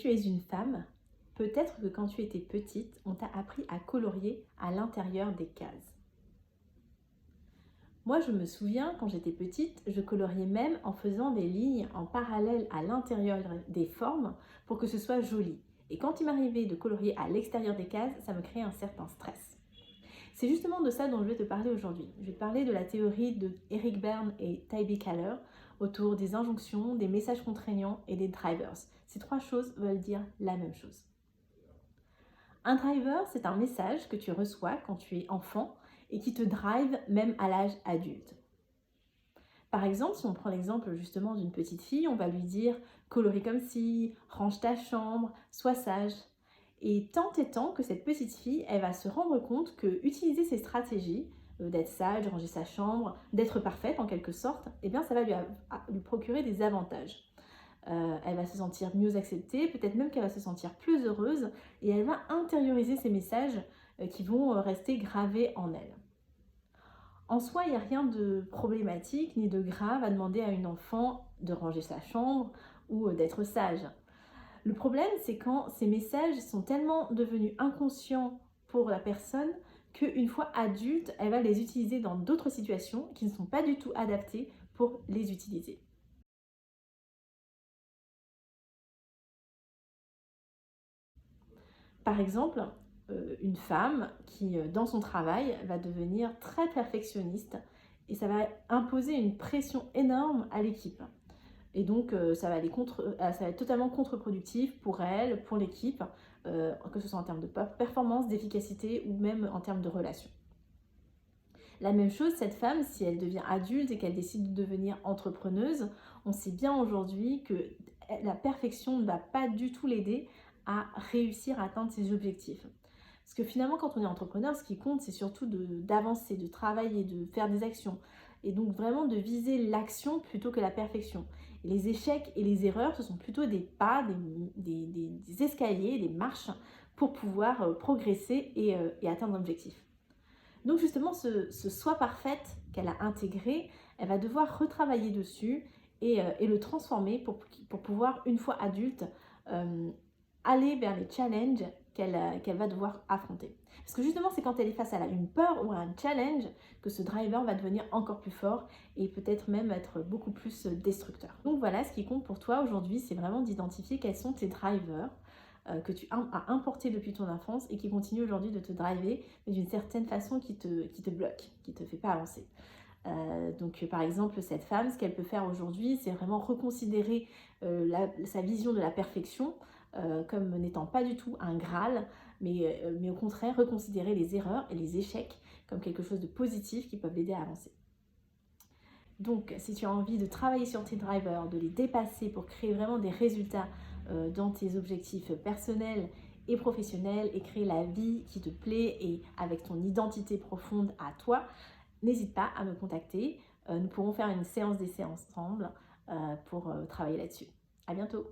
tu es une femme, peut-être que quand tu étais petite, on t'a appris à colorier à l'intérieur des cases. Moi, je me souviens, quand j'étais petite, je coloriais même en faisant des lignes en parallèle à l'intérieur des formes pour que ce soit joli. Et quand il m'arrivait de colorier à l'extérieur des cases, ça me créait un certain stress. C'est justement de ça dont je vais te parler aujourd'hui. Je vais te parler de la théorie de Eric Berne et Tybee Kaller autour des injonctions, des messages contraignants et des drivers. Ces trois choses veulent dire la même chose. Un driver, c'est un message que tu reçois quand tu es enfant et qui te drive même à l'âge adulte. Par exemple, si on prend l'exemple justement d'une petite fille, on va lui dire « colorie comme ci, range ta chambre, sois sage ». Et tant que cette petite fille, elle va se rendre compte que utiliser ces stratégies, d'être sage, de ranger sa chambre, d'être parfaite en quelque sorte, eh bien ça va lui procurer des avantages. Elle va se sentir mieux acceptée, peut-être même qu'elle va se sentir plus heureuse et elle va intérioriser ces messages qui vont rester gravés en elle. En soi, il n'y a rien de problématique ni de grave à demander à une enfant de ranger sa chambre ou d'être sage. Le problème, c'est quand ces messages sont tellement devenus inconscients pour la personne qu'une fois adulte, elle va les utiliser dans d'autres situations qui ne sont pas du tout adaptées pour les utiliser. Par exemple, une femme qui, dans son travail, va devenir très perfectionniste et ça va imposer une pression énorme à l'équipe. Et donc, ça va être totalement contre-productif pour elle, pour l'équipe, que ce soit en termes de performance, d'efficacité ou même en termes de relations. La même chose, cette femme, si elle devient adulte et qu'elle décide de devenir entrepreneuse, on sait bien aujourd'hui que la perfection ne va pas du tout l'aider à réussir à atteindre ses objectifs. Parce que finalement, quand on est entrepreneur, ce qui compte, c'est surtout d'avancer, de travailler, de faire des actions. Et donc vraiment de viser l'action plutôt que la perfection. Et les échecs et les erreurs, ce sont plutôt des pas, des escaliers, des marches pour pouvoir progresser et atteindre l'objectif. Donc justement, ce soi parfaite qu'elle a intégré, elle va devoir retravailler dessus et le transformer pour pouvoir, une fois adulte, aller vers les challenges qu'elle va devoir affronter. Parce que justement, c'est quand elle est face à une peur ou à un challenge que ce driver va devenir encore plus fort et peut-être même être beaucoup plus destructeur. Donc voilà, ce qui compte pour toi aujourd'hui, c'est vraiment d'identifier quels sont tes drivers que tu as importés depuis ton enfance et qui continuent aujourd'hui de te driver, mais d'une certaine façon qui te bloque, qui ne te fait pas avancer. Donc par exemple, cette femme, ce qu'elle peut faire aujourd'hui, c'est vraiment reconsidérer sa vision de la perfection comme n'étant pas du tout un Graal, mais au contraire reconsidérer les erreurs et les échecs comme quelque chose de positif qui peuvent l'aider à avancer. Donc si tu as envie de travailler sur tes drivers, de les dépasser pour créer vraiment des résultats dans tes objectifs personnels et professionnels et créer la vie qui te plaît et avec ton identité profonde à toi, n'hésite pas à me contacter. Nous pourrons faire une séance d'essai ensemble pour travailler là-dessus. À bientôt!